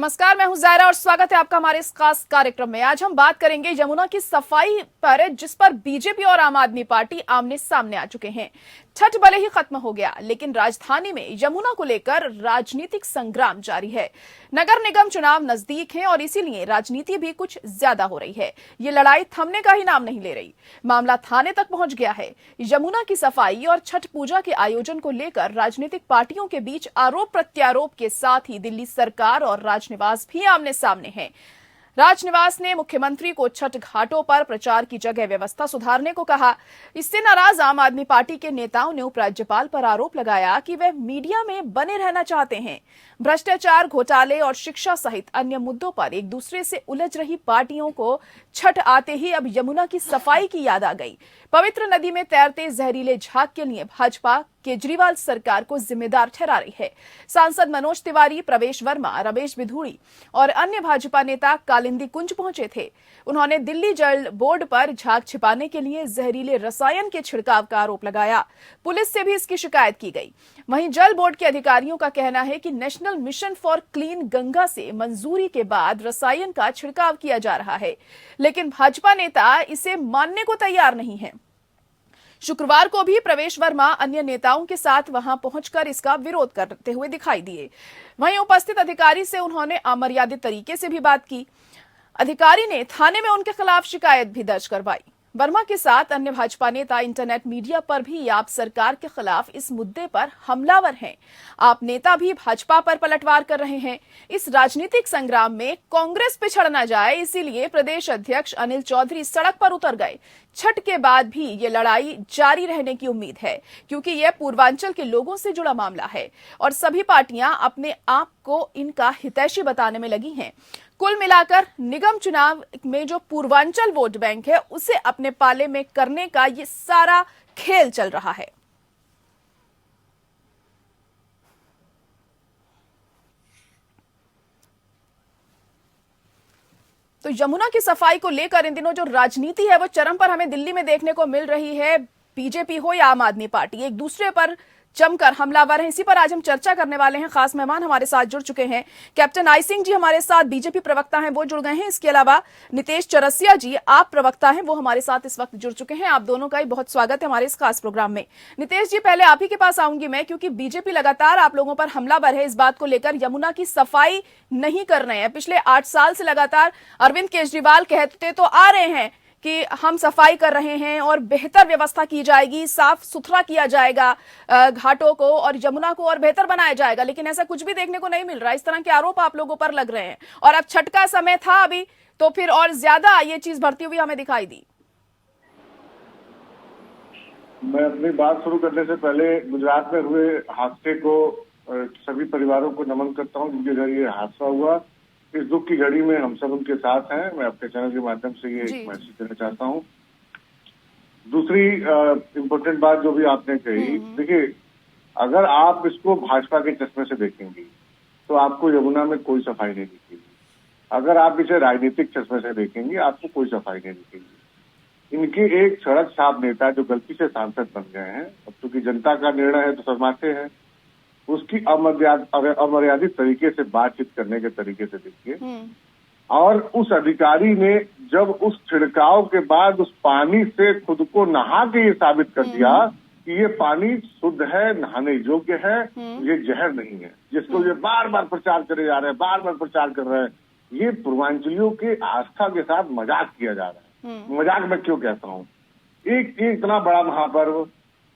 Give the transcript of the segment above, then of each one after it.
नमस्कार, मैं हूं जायरा और स्वागत है आपका हमारे इस खास कार्यक्रम में। आज हम बात करेंगे यमुना की सफाई पर, जिस पर बीजेपी और आम आदमी पार्टी आमने सामने आ चुके हैं। छठ भले ही खत्म हो गया, लेकिन राजधानी में यमुना को लेकर राजनीतिक संग्राम जारी है। नगर निगम चुनाव नजदीक हैं और इसीलिए राजनीति भी कुछ ज्यादा हो रही है। ये लड़ाई थमने का ही नाम नहीं ले रही। मामला थाने तक पहुंच गया है। यमुना की सफाई और छठ पूजा के आयोजन को लेकर राजनीतिक पार्टियों के बीच आरोप प्रत्यारोप के साथ ही दिल्ली सरकार और राजनिवास भी आमने सामने हैं। राजनिवास ने मुख्यमंत्री को छठ घाटों पर प्रचार की जगह व्यवस्था सुधारने को कहा। इससे नाराज आम आदमी पार्टी के नेताओं ने उपराज्यपाल पर आरोप लगाया कि वे मीडिया में बने रहना चाहते हैं। भ्रष्टाचार, घोटाले और शिक्षा सहित अन्य मुद्दों पर एक दूसरे से उलझ रही पार्टियों को छठ आते ही अब यमुना की सफाई की याद आ गई। पवित्र नदी में तैरते जहरीले झाग के लिए भाजपा केजरीवाल सरकार को जिम्मेदार ठहरा रही है। सांसद मनोज तिवारी, प्रवेश वर्मा, रमेश बिधूड़ी और अन्य भाजपा नेता कालिंदी कुंज पहुंचे थे। उन्होंने दिल्ली जल बोर्ड पर झाग छिपाने के लिए जहरीले रसायन के छिड़काव का आरोप लगाया। पुलिस से भी इसकी शिकायत की गई। वहीं जल बोर्ड के अधिकारियों का कहना है कि national mission for clean Ganga से मंजूरी के बाद रसायन का छिड़काव किया जा रहा है, लेकिन भाजपा नेता इसे मानने को तैयार नहीं है। शुक्रवार को भी प्रवेश वर्मा अन्य नेताओं के साथ वहां पहुंचकर इसका विरोध करते हुए दिखाई दिए। वहीं उपस्थित अधिकारी से उन्होंने अमर्यादित तरीके से भी बात की। अधिकारी ने थाने में उनके खिलाफ शिकायत भी दर्ज करवाई। वर्मा के साथ अन्य भाजपा नेता इंटरनेट मीडिया पर भी आप सरकार के खिलाफ इस मुद्दे पर हमलावर हैं। आप नेता भी भाजपा पर पलटवार कर रहे हैं। इस राजनीतिक संग्राम में कांग्रेस पिछड़ न जाए, इसीलिए प्रदेश अध्यक्ष अनिल चौधरी सड़क पर उतर गए। छठ के बाद भी ये लड़ाई जारी रहने की उम्मीद है, क्योंकि यह पूर्वांचल के लोगों से जुड़ा मामला है और सभी पार्टियां अपने आप को इनका हितैषी बताने में लगी हैं। कुल मिलाकर निगम चुनाव में जो पूर्वांचल वोट बैंक है, उसे अपने पाले में करने का ये सारा खेल चल रहा है। तो यमुना की सफाई को लेकर इन दिनों जो राजनीति है वो चरम पर हमें दिल्ली में देखने को मिल रही है। बीजेपी हो या आम आदमी पार्टी, एक दूसरे पर जमकर हमलावर हैं। इसी पर आज हम चर्चा करने वाले हैं। खास मेहमान हमारे साथ जुड़ चुके हैं। कैप्टन आई सिंह जी हमारे साथ बीजेपी प्रवक्ता हैं, वो जुड़ गए हैं। इसके अलावा नितेश चौरसिया जी, आप प्रवक्ता हैं, वो हमारे साथ इस वक्त जुड़ चुके हैं। आप दोनों का ही बहुत स्वागत है हमारे इस खास प्रोग्राम में। नितेश जी, पहले आप ही के पास आऊंगी मैं, क्योंकि बीजेपी लगातार आप लोगों पर हमलावर है इस बात को लेकर यमुना की सफाई नहीं कर रहे हैं। पिछले 8 साल से लगातार अरविंद केजरीवाल कहते तो आ रहे हैं कि हम सफाई कर रहे हैं और बेहतर व्यवस्था की जाएगी, साफ सुथरा किया जाएगा घाटों को और यमुना को और बेहतर बनाया जाएगा, लेकिन ऐसा कुछ भी देखने को नहीं मिल रहा। इस तरह के आरोप आप लोगों पर लग रहे हैं और अब छठ का समय था अभी, तो फिर और ज्यादा ये चीज बढ़ती हुई हमें दिखाई दी। मैं अपनी बात शुरू करने से पहले गुजरात में हुए हादसे को सभी परिवारों को नमन करता हूं जिनके घर ये हादसा हुआ। इस दुख की घड़ी में हम सब उनके साथ हैं। मैं अपने चैनल के माध्यम से ये मैसेज देना चाहता हूं। दूसरी इम्पोर्टेंट बात जो भी आपने कही, देखिए, अगर आप इसको भाजपा के चश्मे से देखेंगी तो आपको यमुना में कोई सफाई नहीं दिखेगी। अगर आप इसे राजनीतिक चश्मे से देखेंगे आपको कोई सफाई नहीं दिखेगी। इनके एक सड़क साफ नेता जो गलती से सांसद बन गए हैं, अब चूंकि जनता का निर्णय है तो शर्माते हैं, उसकी अमर्यादित तरीके से बातचीत करने के तरीके से देखिए। और उस अधिकारी ने जब उस छिड़काव के बाद उस पानी से खुद को नहा के ये साबित कर दिया कि ये पानी शुद्ध है, नहाने योग्य है, ये जहर नहीं है, जिसको ये बार बार प्रचार करे जा रहे हैं, बार बार प्रचार कर रहे हैं। ये पूर्वांचलियों की आस्था के साथ मजाक किया जा रहा है। मजाक मैं क्यों कहता हूँ, एक इतना बड़ा महापर्व,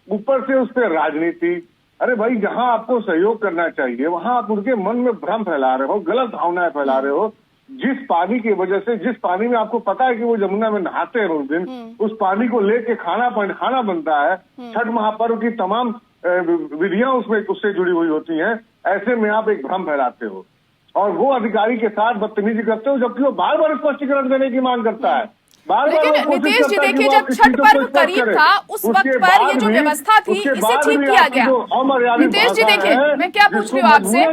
ऊपर से उस पर राजनीति। अरे भाई, जहां आपको सहयोग करना चाहिए वहां आप उनके मन में भ्रम फैला रहे हो, गलत भावनाएं फैला रहे हो। जिस पानी की वजह से, जिस पानी में आपको पता है कि वो यमुना में नहाते हैं रोज दिन, उस पानी को लेके खाना बनता है। छठ महापर्व की तमाम विधियां उसमें उससे जुड़ी हुई होती हैं। ऐसे में आप एक भ्रम फैलाते हो और वो अधिकारी के साथ बदतमीजी करते हो, जबकि वो बार बार स्पष्टीकरण देने की मांग करता है। लेकिन नीतीश जी देखिए, जब छठ पर्व करीब था उस वक्त पर ये जो व्यवस्था थी इसे ठीक किया गया। नीतीश जी देखिए, मैं क्या पूछ रही हूँ आपसे,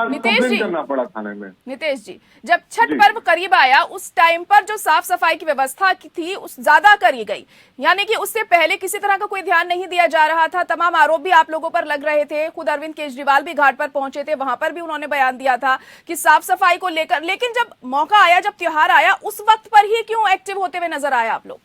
नीतीश जी, करना पड़ा थाने में। नीतीश जी, जब छठ पर्व करीब आया उस टाइम पर जो साफ सफाई की व्यवस्था थी उस ज्यादा करी गई, यानी कि उससे पहले किसी तरह का कोई ध्यान नहीं दिया जा रहा था। तमाम आरोप भी आप लोगों पर लग रहे थे। खुद अरविंद केजरीवाल भी घाट पर पहुंचे थे, वहां पर भी उन्होंने बयान दिया था कि साफ सफाई को लेकर। लेकिन जब मौका आया, जब त्योहार आया, उस वक्त पर ही क्यों एक्टिव होते हुए नजर आए आप लोग?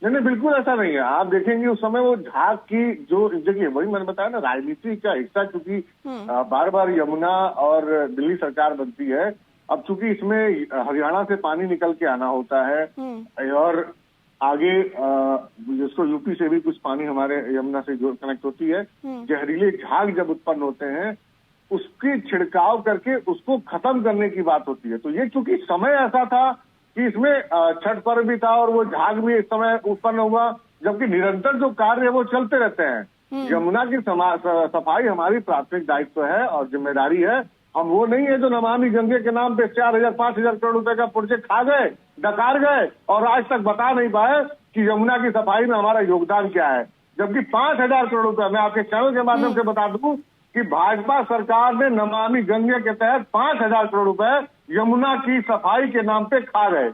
नहीं, बिल्कुल ऐसा नहीं है। आप देखेंगे उस समय वो झाग की जो जगह, वही मैंने बताया ना, राजनीति का हिस्सा, चूंकि बार बार यमुना और दिल्ली सरकार बनती है। अब चूंकि इसमें हरियाणा से पानी निकल के आना होता है और आगे जिसको यूपी से भी कुछ पानी हमारे यमुना से जो कनेक्ट होती है, जहरीले झाग जब उत्पन्न होते हैं उसकी छिड़काव करके उसको खत्म करने की बात होती है। तो ये चूंकि समय ऐसा था कि इसमें छठ पर्व भी था और वो झाग भी इस समय उत्पन्न हुआ, जबकि निरंतर जो कार्य है वो चलते रहते हैं। यमुना की सफाई हमारी प्राथमिक दायित्व है और जिम्मेदारी है। हम वो नहीं है जो नमामि गंगे के नाम पे 4,000-5,000 करोड़ रुपए का प्रोजेक्ट खा गए, डकार गए और आज तक बता नहीं पाए कि यमुना की सफाई में हमारा योगदान क्या है। जबकि 5,000 करोड़ रुपए, मैं आपके चैनल के माध्यम से बता दूं कि भाजपा सरकार ने नमामि गंगे के तहत 5,000 करोड़ रुपए यमुना की सफाई के नाम पे खा गए।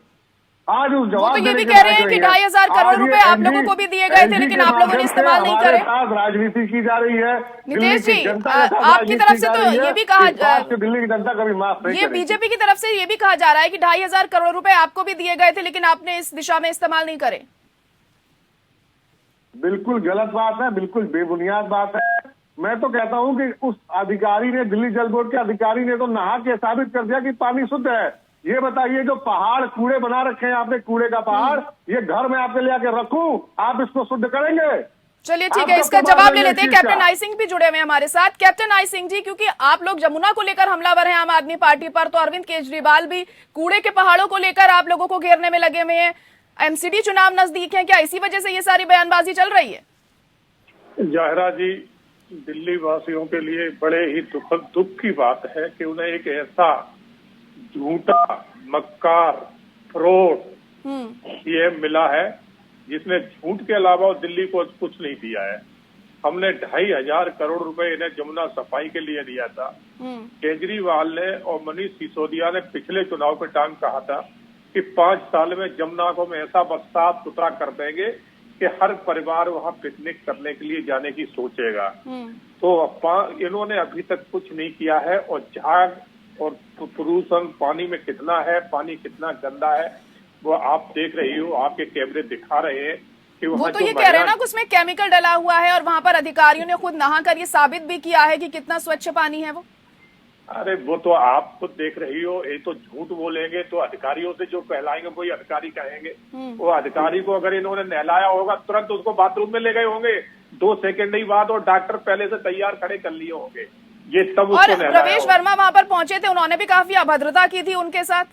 आज उस जवाब तो ये भी कह रहे हैं कि 2,500 करोड़ रुपए आप लोगों को भी दिए गए थे, लेकिन आप लोगों ने इस्तेमाल नहीं करे। राजनीति की जा रही है नीतीश जी, आपकी तरफ से तो ये भी कहा, दिल्ली की जनता कभी माफ नहीं, ये बीजेपी की तरफ से ये भी कहा जा रहा है कि 2,500 करोड़ रुपए आपको भी दिए गए थे, लेकिन आपने इस दिशा में इस्तेमाल नहीं करे। बिल्कुल गलत बात है, बिल्कुल बेबुनियाद बात है। मैं तो कहता हूं कि उस अधिकारी ने, दिल्ली जल बोर्ड के अधिकारी ने तो नहा के साबित कर दिया कि पानी शुद्ध है। ये बताइए, जो पहाड़ कूड़े बना रखे हैं आपने, कूड़े का पहाड़, ये घर में आपके ले आके रखूं, आप इसको शुद्ध करेंगे? चलिए ठीक है, इसका जवाब ले लेते हैं। कैप्टन आई सिंह भी जुड़े हुए हैं हमारे साथ। कैप्टन आई सिंह जी, क्योंकि आप लोग जमुना को लेकर हमलावर हैं आम आदमी पार्टी पर, तो अरविंद केजरीवाल भी कूड़े के पहाड़ों को लेकर आप लोगों को घेरने में लगे हुए हैं। एमसीडी चुनाव नजदीक है, क्या इसी वजह से ये सारी बयानबाजी चल रही है? जाहिरा जी, दिल्ली वासियों के लिए बड़े ही दुख की बात है कि उन्हें एक ऐसा झूठा, मक्कार, फ्रॉड सीएम मिला है जिसने झूठ के अलावा दिल्ली को कुछ नहीं दिया है। हमने 2,500 करोड़ रुपए इन्हें जमुना सफाई के लिए दिया था। केजरीवाल ने और मनीष सिसोदिया ने पिछले चुनाव के टाइम कहा था कि 5 साल में जमुना को हम ऐसा साफ सुथरा कर देंगे कि हर परिवार वहां पिकनिक करने के लिए जाने की सोचेगा। तो इन्होंने अभी तक कुछ नहीं किया है। और झाग और प्रदूषण पानी में कितना है, पानी कितना गंदा है, वो आप देख रही हो, आपके कैमरे दिखा रहे हैं कि वो तो ये कह रहे हैं ना कि उसमें केमिकल डला हुआ है, और वहां पर अधिकारियों ने खुद नहाकर ये साबित भी किया है कि कितना स्वच्छ पानी है वो। अरे वो तो आप खुद देख रही हो, ये तो झूठ बोलेंगे तो अधिकारियों से जो कहलाएंगे वही अधिकारी कहेंगे। वो अधिकारी को अगर इन्होंने नहलाया होगा तुरंत उसको बाथरूम में ले गए होंगे 2 सेकंड ही बाद, और डॉक्टर पहले से तैयार खड़े कर लिए होंगे, ये तब उसको नहलाया। रमेश वर्मा वहां पर पहुंचे थे, उन्होंने भी काफी अभद्रता की थी उनके साथ।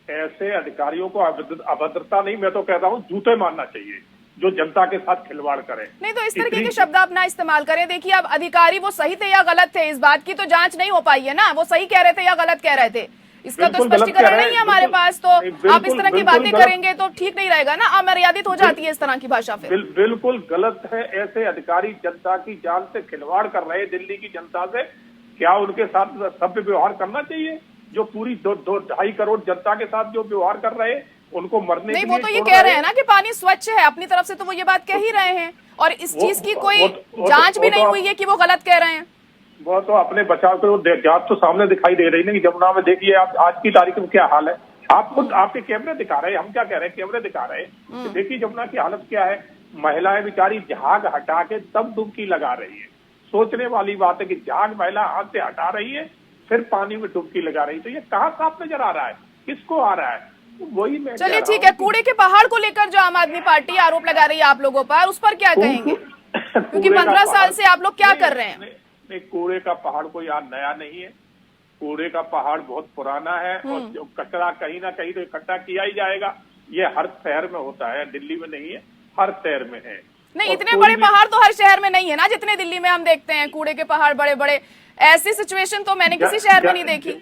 ऐसे अधिकारियों को अभद्रता नहीं, मैं तो कहता हूँ जूते मारना चाहिए जो जनता के साथ खिलवाड़ करें। नहीं तो इस तरीके के शब्द आप ना इस्तेमाल करें। देखिए, अब अधिकारी वो सही थे या गलत थे, इस बात की तो जांच नहीं हो पाई है ना, वो सही कह रहे थे या गलत कह रहे थे, इसका तो स्पष्टीकरण नहीं है हमारे पास। तो आप इस तरह की बातें करेंगे तो ठीक नहीं रहेगा ना, अमर्यादित हो जाती है इस तरह की भाषा। फिर बिल्कुल गलत है। ऐसे अधिकारी जनता की जान से खिलवाड़ कर रहे हैं, दिल्ली की जनता से। क्या उनके साथ सभ्य व्यवहार करना चाहिए? जो पूरी 2.5 करोड़ जनता के साथ जो व्यवहार कर रहे हैं उनको मरने नहीं, वो तो ये कह रहे हैं ना कि पानी स्वच्छ है, अपनी तरफ से तो वो ये बात कह ही रहे हैं, और इस चीज की कोई जांच भी नहीं हुई है कि वो गलत कह रहे हैं। वो तो अपने बचाव को जांच तो सामने दिखाई दे रही है कि जमुना में देखिए आप आज की तारीख में क्या हाल है। आप खुद आपके कैमरे दिखा रहे हैं, हम क्या कह रहे हैं, कैमरे दिखा रहे हैं। देखिए जमुना की हालत क्या है। महिलाएं बेचारी झाग हटा के तब डुबकी लगा रही है। सोचने वाली बात है कि झाग महिला हाथ से हटा रही है फिर पानी में डुबकी लगा रही है, तो ये कहाँ साफ नजर आ रहा है, किसको आ रहा है? वही मैं चलिए ठीक है, कूड़े के पहाड़ को लेकर जो आम आदमी पार्टी आरोप लगा रही है आप लोगों पर, उस पर क्या कहेंगे? क्योंकि 15 साल से आप लोग क्या कर रहे हैं? नहीं, कूड़े का पहाड़ कोई यार नया नहीं है। कूड़े का पहाड़ बहुत पुराना है और जो कचरा कहीं ना कहीं तो इकट्ठा किया ही जाएगा। ये हर शहर में होता है, दिल्ली में नहीं है, हर शहर में है। नहीं, इतने बड़े पहाड़ तो हर शहर में नहीं है ना जितने दिल्ली में हम देखते हैं, कूड़े के पहाड़ बड़े बड़े। ऐसी सिचुएशन तो मैंने किसी शहर में नहीं देखी।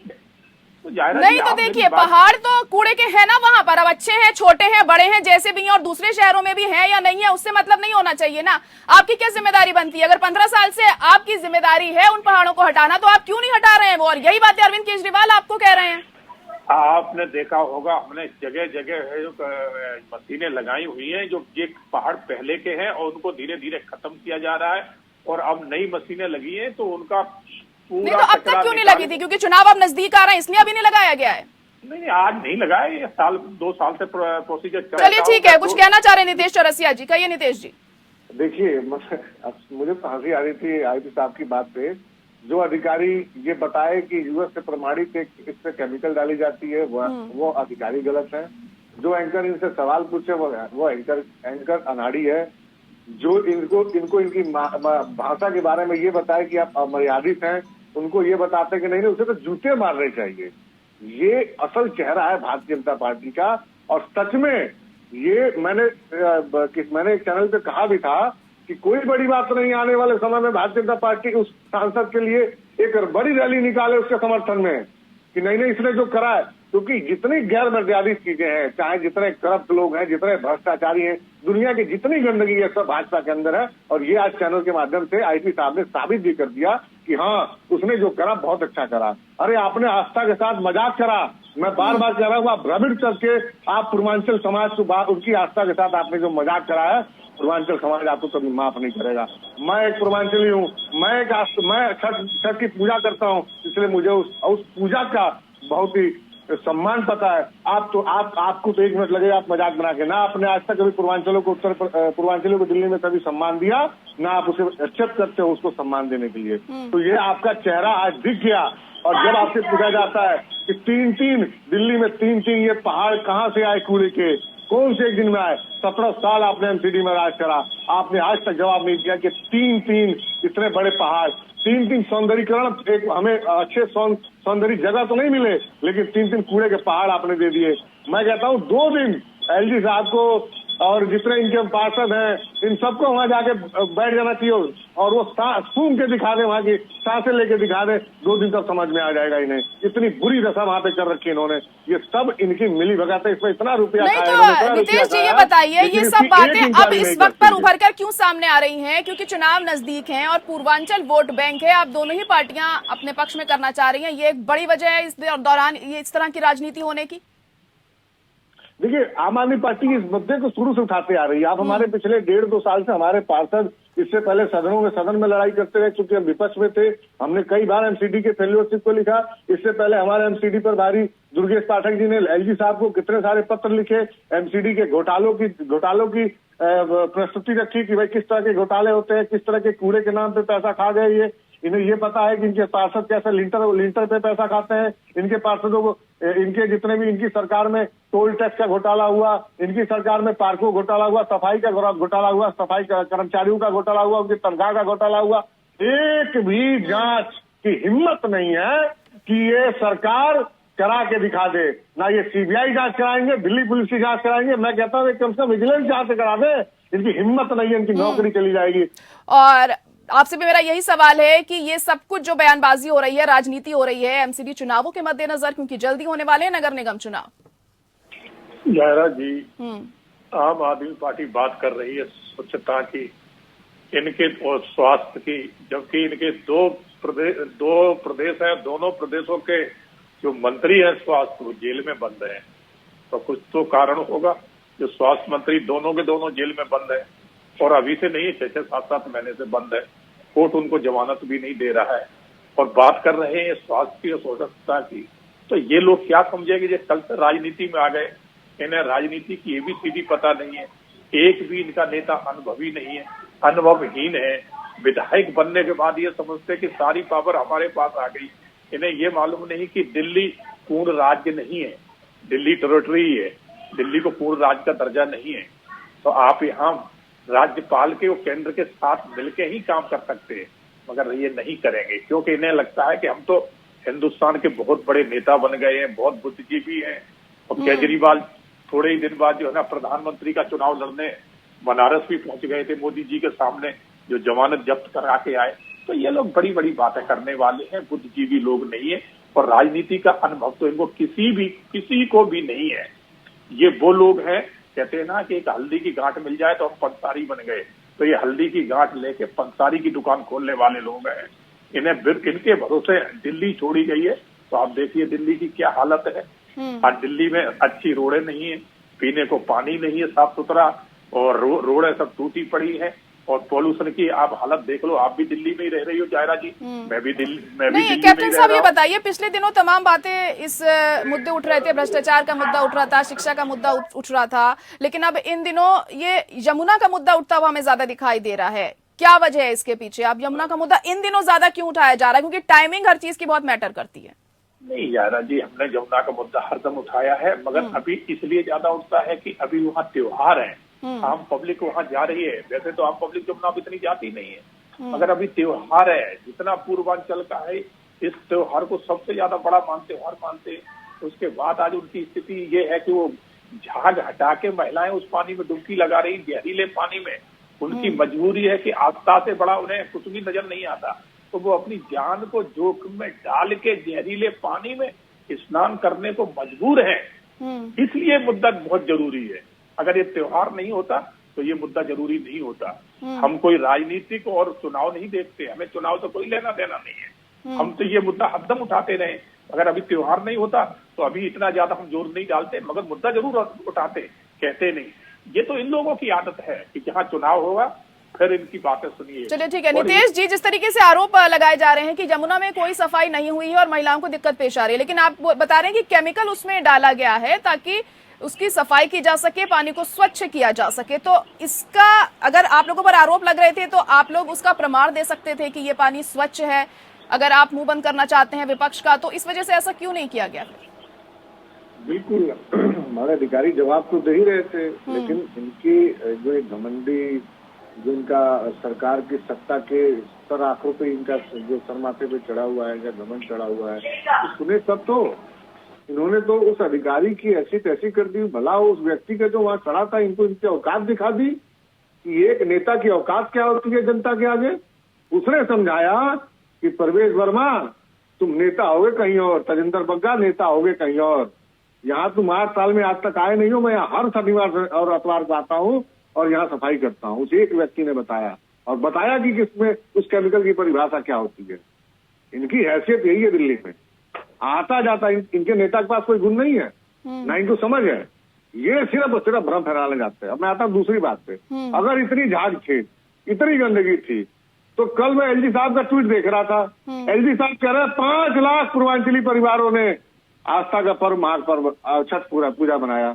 तो जाहिर नहीं तो देखिए, पहाड़ तो कूड़े के हैं ना वहां पर। अब अच्छे हैं, छोटे हैं, बड़े हैं, जैसे भी हैं, और दूसरे शहरों में भी है या नहीं है, उससे मतलब नहीं होना चाहिए ना। आपकी क्या जिम्मेदारी बनती है? अगर 15 साल से आपकी जिम्मेदारी है उन पहाड़ों को हटाना, तो आप क्यों नहीं हटा रहे हैं वो? और यही बात अरविंद केजरीवाल आपको कह रहे हैं। आपने देखा होगा, हमने जगह जगह मशीनें लगाई हुई हैं, जो ये पहाड़ पहले के हैं और उनको धीरे धीरे खत्म किया जा रहा है, और अब नई मशीनें लगी हैं, तो उनका नहीं तो अब तक क्यों नहीं लगी थी? क्योंकि चुनाव अब नजदीक आ रहे हैं, इसलिए अभी नहीं लगाया गया है। नहीं, आज नहीं लगाया, ये 2 साल से प्रोसीजर चल। चलिए ठीक है, कुछ कहना चाह रहे हैं नितेश चौरसिया जी, कहिए नितेश जी। देखिए, मुझे तो हंसी आ रही थी आईपी साहब की बात पे। जो अधिकारी ये बताए कि यूएस से प्रमाणित इससे केमिकल डाली जाती है, वो अधिकारी गलत है। जो एंकर इनसे सवाल पूछे वो एंकर अनाड़ी है। जो इनको इनकी भाषा के बारे में ये बताए कि आप अमर्यादित हैं, उनको ये बताते कि नहीं, उसे तो जूते मारने चाहिए। ये असल चेहरा है भारतीय जनता पार्टी का। और सच में ये मैंने एक चैनल पे कहा भी था कि कोई बड़ी बात नहीं, आने वाले समय में भारतीय जनता पार्टी उस सांसद के लिए एक बड़ी रैली निकाले उसके समर्थन में, कि नहीं इसने जो करा है। क्योंकि जितनी गैर मर्यादित चीजें हैं, चाहे जितने करप्ट लोग हैं, जितने भ्रष्टाचारी हैं, दुनिया की जितनी गंदगी है, सब भाजपा के अंदर है। और ये आज चैनल के माध्यम से आईपी साहब ने साबित भी कर दिया कि हाँ, उसने जो करा बहुत अच्छा करा। अरे आपने आस्था के साथ मजाक करा। मैं बार बार कह रहा हूँ, आप भ्रमित करके आप पूर्वांचल समाज को उनकी आस्था के साथ आपने जो मजाक करा है, पूर्वांचल समाज आपको कभी माफ नहीं करेगा। मैं एक पूर्वांचली हूँ, मैं छठ की पूजा करता हूँ, इसलिए मुझे उस पूजा का बहुत ही सम्मान पता है। आपको तो 1 मिनट लगेगा आप मजाक बना के। ना आपने आज तक कभी पूर्वांचलों को पूर्वांचलों को दिल्ली में कभी सम्मान दिया, ना आप उसे एक्सेप्ट करते हो उसको सम्मान देने के लिए। तो ये आपका चेहरा आज दिख गया। और जब आपसे पूछा जाता है कि 3 दिल्ली में 3 ये पहाड़ कहाँ से आए कूड़े के, कौन से एक दिन में आए? 17 साल आपने एमसीडी में राज करा, आपने आज तक जवाब नहीं दिया कि 3 इतने बड़े पहाड़, 3 सौंदर्यीकरण, एक हमें अच्छे सौंदर्य जगह तो नहीं मिले, लेकिन 3 कूड़े के पहाड़ आपने दे दिए। मैं कहता हूँ 2 दिन एलजी साहब को और जितने इनके पार्षद हैं, इन सबको वहां जाके बैठ जाना चाहिए और वो सूंघ के दिखा दे, वहां की सांसें लेके दिखा दे। 2 दिन तक समझ में आ जाएगा इन्हें। इतनी बुरी दशा वहां पे कर रखी इन्होंने। ये सब इनकी मिली भगत है। इसमें इतना रुपया नहीं तो नितेश जी ये बताइए, ये सब बातें अब इस वक्त पर उभर कर क्यों सामने आ रही हैं? क्योंकि चुनाव नजदीक हैं और पूर्वांचल वोट बैंक है। आप दोनों ही पार्टियां अपने पक्ष में करना चाह रही हैं, ये एक बड़ी वजह है इस दौरान ये इस तरह की राजनीति होने की। देखिए, आम आदमी पार्टी इस मुद्दे को शुरू से उठाते आ रही है। आप हमारे पिछले 1.5-2 साल से हमारे पार्षद इससे पहले सदन में लड़ाई करते रहे, क्योंकि हम विपक्ष में थे। हमने कई बार एमसीडी के फेल्योरशिप को लिखा। इससे पहले हमारे एमसीडी पर भारी दुर्गेश पाठक जी ने एलजी साहब को कितने सारे पत्र लिखे, एमसीडी के घोटालों की प्रस्तुति रखी कि भाई किस तरह के घोटाले होते हैं, किस तरह के कूड़े के नाम पे पैसा खा गए ये। इन्हें ये पता है कि इनके पार्षद कैसे लिंटर पे पैसा खाते हैं। इनके पार्षदों को, इनके जितने भी इनकी सरकार में टोल टैक्स का घोटाला हुआ, इनकी सरकार में पार्कों घोटाला हुआ, सफाई का घोटाला हुआ, सफाई कर्मचारियों का घोटाला हुआ, उनकी तनख्वाह का घोटाला हुआ। एक भी जांच की हिम्मत नहीं है कि ये सरकार करा के दिखा दे। ना ये सीबीआई जांच कराएंगे, दिल्ली पुलिस की जांच कराएंगे। मैं कहता हूँ कम से कम विजिलेंस जांच करा दे। इनकी हिम्मत नहीं है, इनकी नौकरी चली जाएगी। और आपसे भी मेरा यही सवाल है कि ये सब कुछ जो बयानबाजी हो रही है, राजनीति हो रही है एमसीडी चुनावों के मद्देनजर, क्योंकि जल्दी होने वाले हैं नगर निगम चुनाव। जाहिरा जी, आम आदमी पार्टी बात कर रही है स्वच्छता की, इनके और स्वास्थ्य की, जबकि इनके 2 प्रदेश हैं। दोनों प्रदेशों के जो मंत्री हैं स्वास्थ्य, वो जेल में बंद हैं। तो कुछ तो कारण होगा जो स्वास्थ्य मंत्री दोनों के दोनों जेल में बंद है, और अभी से नहीं 6-6, 7-7 महीने से बंद है। कोर्ट उनको जमानत भी नहीं दे रहा है और बात कर रहे हैं स्वास्थ्य की और स्वच्छता की। तो ये लोग क्या समझेंगे जो कल से राजनीति में आ गए? इन्हें राजनीति की ABCD पता नहीं है। एक भी इनका नेता अनुभवी नहीं है, अनुभवहीन है। विधायक बनने के बाद ये समझते कि सारी पावर हमारे पास आ गई। इन्हें ये मालूम नहीं कि दिल्ली पूर्ण राज्य नहीं है, दिल्ली टेरिटरी है, दिल्ली को पूर्ण राज्य का दर्जा नहीं है। तो आप यहाँ राज्यपाल के और केंद्र के साथ मिलकर ही काम कर सकते हैं, मगर ये नहीं करेंगे, क्योंकि इन्हें लगता है कि हम तो हिंदुस्तान के बहुत बड़े नेता बन गए हैं, बहुत बुद्धिजीवी हैं। और केजरीवाल थोड़े ही दिन बाद जो है ना प्रधानमंत्री का चुनाव लड़ने बनारस भी पहुंच गए थे मोदी जी के सामने, जो जमानत जब्त करा के आए। तो ये लोग बड़ी बड़ी बातें करने वाले हैं, बुद्धिजीवी लोग नहीं है। और राजनीति का अनुभव तो इनको किसी को भी नहीं है। ये वो लोग हैं, कहते हैं ना कि एक हल्दी की गांठ मिल जाए तो हम पंसारी बन गए, तो ये हल्दी की गांठ लेके पंसारी की दुकान खोलने वाले लोग हैं। इनके भरोसे दिल्ली छोड़ी गई है, तो आप देखिए दिल्ली की क्या हालत है। आज दिल्ली में अच्छी रोडें नहीं है, पीने को पानी नहीं है साफ सुथरा, और रोडें सब टूटी पड़ी है, और पॉल्यूशन की आप हालत देख लो। आप भी दिल्ली में ही रह रही हो जायरा जी, मैं भी दिल्ली नहीं, कैप्टन साहब ये बताइए, पिछले दिनों तमाम बातें इस मुद्दे उठ रहे थे, भ्रष्टाचार का मुद्दा उठ रहा था, शिक्षा का मुद्दा उठ रहा था, लेकिन अब इन दिनों ये यमुना का मुद्दा उठता हुआ हमें ज्यादा दिखाई दे रहा है। क्या वजह है इसके पीछे? अब यमुना का मुद्दा इन दिनों ज्यादा क्यों उठाया जा रहा है? क्योंकि टाइमिंग हर चीज की बहुत मैटर करती है। नहीं जायरा जी, हमने यमुना का मुद्दा हरदम उठाया है, मगर अभी इसलिए ज्यादा उठता है कि अभी वहाँ त्योहार है, आम पब्लिक वहाँ जा रही है। वैसे तो आम पब्लिक यमुना इतनी जाती नहीं है, मगर अभी त्योहार है। जितना पूर्वांचल का है, इस त्योहार को सबसे ज्यादा बड़ा त्योहार मानते हैं। उसके बाद आज उनकी स्थिति ये है कि वो जहाज हटा के महिलाएं उस पानी में डुबकी लगा रही, जहरीले पानी में। उनकी मजबूरी है कि आस्था से बड़ा उन्हें कुछ भी नजर नहीं आता, तो वो अपनी जान को जोखिम में डाल के जहरीले पानी में स्नान करने को मजबूर है। इसलिए मुद्दा बहुत जरूरी है। अगर ये त्योहार नहीं होता तो ये मुद्दा जरूरी नहीं होता। हम कोई राजनीतिक और चुनाव नहीं देखते, हमें चुनाव तो कोई लेना देना नहीं है। हम तो ये मुद्दा हरदम उठाते रहे। अगर अभी त्योहार नहीं होता तो अभी इतना ज्यादा हम जोर नहीं डालते, मगर मुद्दा जरूर उठाते, कहते नहीं। ये तो इन लोगों की आदत है कि जहाँ चुनाव होगा फिर इनकी बातें सुनिए। चलिए ठीक है नितेश जी, जिस तरीके से आरोप लगाए जा रहे हैं कि यमुना में कोई सफाई नहीं हुई है और महिलाओं को दिक्कत पेश आ रही है, लेकिन आप बता रहे हैं कि केमिकल उसमें डाला गया है ताकि उसकी सफाई की जा सके, पानी को स्वच्छ किया जा सके, तो इसका अगर आप लोगों पर आरोप लग रहे थे तो आप लोग उसका प्रमाण दे सकते थे कि ये पानी स्वच्छ है। अगर आप मुंह बंद करना चाहते हैं विपक्ष का, तो इस वजह से ऐसा क्यों नहीं किया गया? बिल्कुल, हमारे अधिकारी जवाब तो दे ही रहे थे, लेकिन इनकी जो एक घमंडी, जो इनका सरकार की सत्ता के सर आंखों पे इनका जो सर माथे पे चढ़ा हुआ है, इनका घमंड चढ़ा हुआ है, तो सुने सब तो इन्होंने तो उस अधिकारी की ऐसी तैसी कर दी। भला उस व्यक्ति का जो वहाँ खड़ा था, इनको इनकी औकात दिखा दी कि एक नेता की औकात क्या होती है जनता के आगे। उसने समझाया कि परवेज वर्मा तुम नेता होगे कहीं और, तजिंदर बग्गा नेता होगे कहीं और। यहाँ तुम 8 साल में आज तक आए नहीं हो, मैं यहाँ हर शनिवार और इतवार को आता हूँ और यहाँ सफाई करता हूँ। उस एक व्यक्ति ने बताया, और बताया कि किसमें उस केमिकल की परिभाषा क्या होती है। इनकी हैसियत यही है दिल्ली में, आता जाता इनके नेता के पास कोई गुण नहीं है, ना इनको समझ है। ये सिर्फ भ्रम फैलाने जाते हैं। अब मैं आता हूँ दूसरी बात पे। अगर इतनी झाग थी, इतनी गंदगी थी, तो कल मैं एलजी साहब का ट्वीट देख रहा था। एलजी साहब कह रहे हैं 5 लाख पूर्वांचली परिवारों ने आस्था का पर्व, माघ पर्व, छठ पूजा बनाया।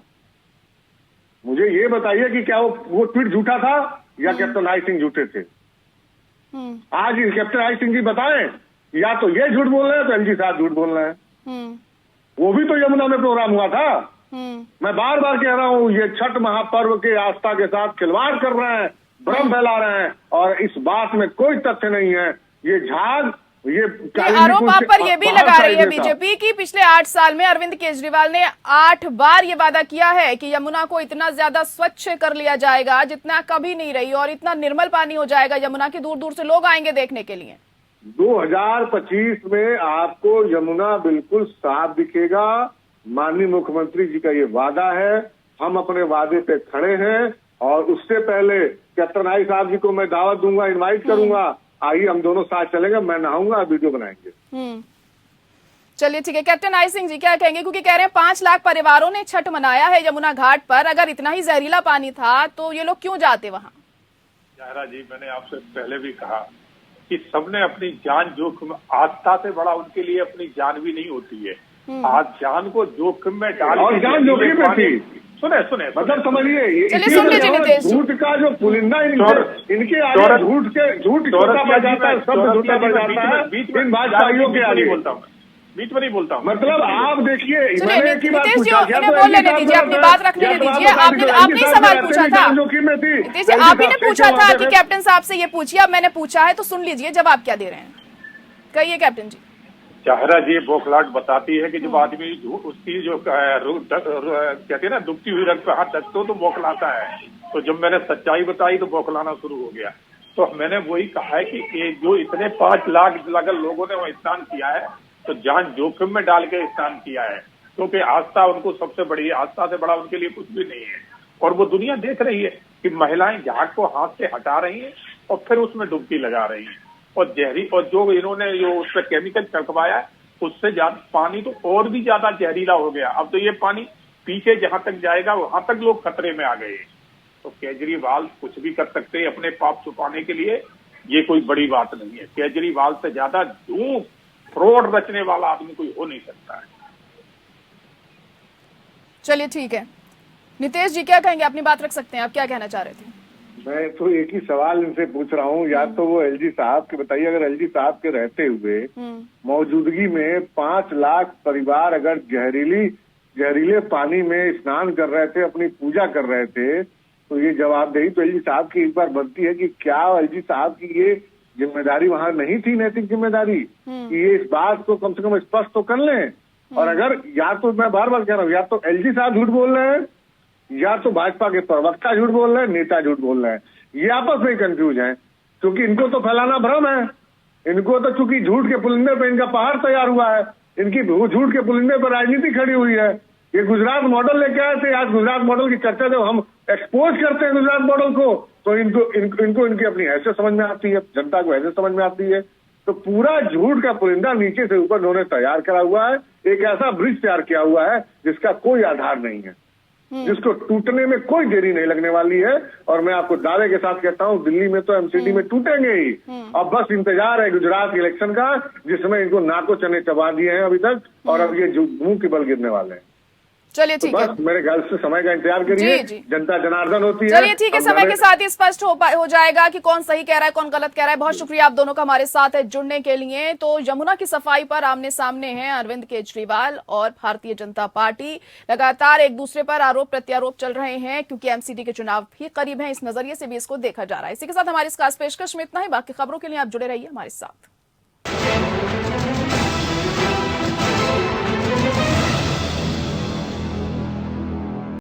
मुझे ये बताइए कि क्या वो ट्वीट झूठा था या कैप्टन आई सिंह झूठे थे? आज कैप्टन आई सिंह जी बताएं, या तो ये झूठ बोल रहे हैं तो एलजी साहब झूठ बोल रहे हैं। वो भी तो यमुना में प्रोग्राम हुआ था। मैं बार बार कह रहा हूँ, ये छठ महापर्व के आस्था के साथ खिलवाड़ कर रहे हैं, भ्रम फैला रहे हैं, और इस बात में कोई तथ्य नहीं है। ये झाग, ये आरोप आप पर ये भी लगा रही है बीजेपी की पिछले 8 साल में अरविंद केजरीवाल ने 8 बार ये वादा किया है कि यमुना को इतना ज्यादा स्वच्छ कर लिया जाएगा जितना कभी नहीं रही, और इतना निर्मल पानी हो जाएगा यमुना की, दूर दूर से लोग आएंगे देखने के लिए। 2025 में आपको यमुना बिल्कुल साफ दिखेगा। माननीय मुख्यमंत्री जी का ये वादा है, हम अपने वादे पे खड़े हैं। और उससे पहले कैप्टन आई साहब जी को मैं दावत दूंगा, इनवाइट करूंगा, आइए हम दोनों साथ चलेंगे, मैं नहाऊंगा, वीडियो बनाएंगे। चलिए ठीक है, कैप्टन आई सिंह जी क्या कहेंगे? क्योंकि कह रहे हैं 5 लाख परिवारों ने छठ मनाया है यमुना घाट पर। अगर इतना ही जहरीला पानी था तो ये लोग क्यों जाते वहां? जायरा जी, मैंने आपसे पहले भी कहा कि सबने अपनी जान जोखिम, आस्था से बड़ा उनके लिए अपनी जान भी नहीं होती है। आज जान को जोखिम में डाल, और जान जोखिम में थी। सुने मतलब समझिए, झूठ का जो पुलिंदा इनके आगे झूठ छोटा बढ़ जाता है, शब्द छोटा बढ़ जाता है इन भाजपाइयों के आगे। बीच में नहीं बोलता हूँ। मतलब आप देखिए, नितेश जी बोल लेने दीजिए, अपनी बात रखने दीजिए। आपने सवाल पूछा था नितेश जी, आप ही ने पूछा था कि कैप्टन साहब से ये पूछिए। अब मैंने पूछा है तो सुन लीजिए जवाब क्या दे रहे हैं, कहिए कैप्टन जी। जाहिरा जी बौखलाहट बताती है कि जब आदमी उसकी जो कहते हैं ना, दुखती हुई रंग पे हाथ रखते हो तो बौखलाता है। तो जब मैंने सच्चाई बताई तो बौखलाना शुरू हो गया। तो मैंने वही कहा है कि जो इतने 5 लाख लगभग लोगों ने वह स्नान किया है, तो जान जोखिम में डाल के स्नान किया है, क्योंकि आस्था उनको सबसे बड़ी है, आस्था से बड़ा उनके लिए कुछ भी नहीं है। और वो दुनिया देख रही है कि महिलाएं झाग को हाथ से हटा रही हैं और फिर उसमें डुबकी लगा रही हैं, और जो इन्होंने जो उस पर केमिकल छिड़कवाया है उससे ज्यादा पानी तो और भी ज्यादा जहरीला हो गया। अब तो ये पानी पीछे जहां तक जाएगा वहां तक लोग खतरे में आ गए। तो केजरीवाल कुछ भी कर सकते हैं अपने पाप छुपाने के लिए, ये कोई बड़ी बात नहीं है। केजरीवाल से ज्यादा झूठ फ्रॉड रचने वाला आदमी कोई हो नहीं सकता है। चलिए ठीक है, नितेश जी क्या कहेंगे, अपनी बात रख सकते हैं, आप क्या कहना चाह रहे थे? मैं तो एक ही सवाल इनसे पूछ रहा हूँ, या तो वो एलजी साहब के बताइए, अगर एलजी साहब के रहते हुए मौजूदगी में 5 लाख परिवार अगर जहरीले पानी में स्नान कर रहे थे, अपनी पूजा कर रहे थे, तो ये जवाबदेही तो एलजी साहब की एक बार बनती है कि क्या एलजी साहब की ये जिम्मेदारी वहां नहीं थी, नैतिक जिम्मेदारी, कि ये इस बात को कम से कम स्पष्ट तो कर लें। और अगर या तो मैं बार बार कह रहा हूँ, या तो एलजी साहब झूठ बोल रहे हैं, या तो भाजपा के प्रवक्ता झूठ बोल रहे हैं, नेता झूठ बोल रहे हैं, ये आपस में कंफ्यूज हैं, क्योंकि इनको तो फैलाना भ्रम है। इनको तो चूंकि झूठ के पुलिंदे पे इनका पहाड़ तैयार हुआ है, इनकी झूठ के पुलिंदे पर राजनीति खड़ी हुई है। ये गुजरात मॉडल लेके आए थे, आज गुजरात मॉडल की चर्चा जब हम एक्सपोज करते हैं गुजरात मॉडल को, तो इनको इनकी अपनी हैसियत समझ में आती है, जनता को हैसियत समझ में आती है। तो पूरा झूठ का पुलिंदा नीचे से ऊपर उन्होंने तैयार करा हुआ है, एक ऐसा ब्रिज तैयार किया हुआ है जिसका कोई आधार नहीं है, जिसको टूटने में कोई देरी नहीं लगने वाली है। और मैं आपको दावे के साथ कहता हूं, दिल्ली में तो एमसीडी में टूटेंगे ही। अब बस इंतजार है गुजरात इलेक्शन का, जिसमें इनको नाको चने चबा दिए हैं अभी तक, और अब ये मुंह की बल गिरने वाले हैं। चलिए ठीक है, बस मेरे ख्याल से समय का इंतजार करिए, जनता जनार्दन होती है। चलिए ठीक है, समय के साथ ही स्पष्ट हो जाएगा कि कौन सही कह रहा है, कौन गलत कह रहा है। बहुत शुक्रिया आप दोनों का हमारे साथ जुड़ने के लिए। तो यमुना की सफाई पर आमने सामने हैं अरविंद केजरीवाल और भारतीय जनता पार्टी। लगातार एक दूसरे पर आरोप प्रत्यारोप चल रहे हैं, क्योंकि एमसीडी के चुनाव भी करीब है, इस नजरिए से भी इसको देखा जा रहा है। इसी के साथ हमारी इस खास पेशकश में इतना ही। बाकी खबरों के लिए आप जुड़े रहिए हमारे साथ।